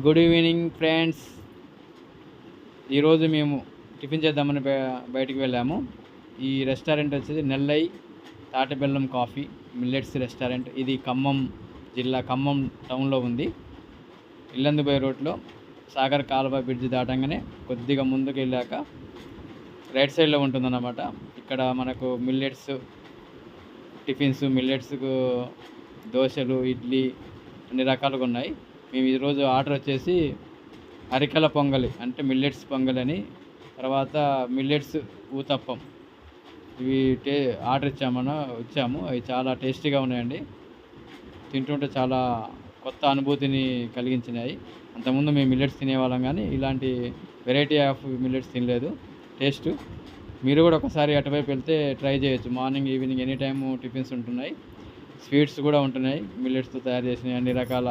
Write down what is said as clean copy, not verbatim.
Good evening friends. ఈరోజు మేము tiffin చేద్దామని బయటికి వెళ్ళాము. ఈ రెస్టారెంట్ వచ్చేసి నెల్లై తాటిబెల్లం కాఫీ మిల్లెట్స్ రెస్టారెంట్. ఇది ఖమ్మం జిల్లా ఖమ్మం టౌన్లో ఉంది. ఇల్లందుబై రోడ్లో సాగర్ కాలువ బ్రిడ్జ్ దాటంగానే కొద్దిగా ముందుకు వెళ్ళాక రైట్ సైడ్లో ఉంటుందన్నమాట. ఇక్కడ మనకు మిల్లెట్స్ టిఫిన్స్, మిల్లెట్స్కు దోశలు, ఇడ్లీ అన్ని రకాలుగా ఉన్నాయి. మేము ఈరోజు ఆర్డర్ వచ్చేసి అరికెల పొంగలి అంటే మిల్లెట్స్ పొంగలి అని, తర్వాత మిల్లెట్స్ ఊతప్పం ఇవి ఆర్డర్ ఇచ్చాము. అవి చాలా టేస్టీగా ఉన్నాయండి. తింటుంటే చాలా కొత్త అనుభూతిని కలిగించినాయి. అంతకుముందు మేము మిల్లెట్స్ తినేవాళ్ళం కానీ ఇలాంటి వెరైటీ ఆఫ్ మిల్లెట్స్ తినలేదు. టేస్ట్ మీరు కూడా ఒకసారి అటువైపు వెళ్తే ట్రై చేయొచ్చు. Morning, evening any time tiffins ఉంటున్నాయి. స్వీట్స్ కూడా ఉంటున్నాయి. మిల్లెట్స్తో తయారు చేసినవి అన్ని రకాల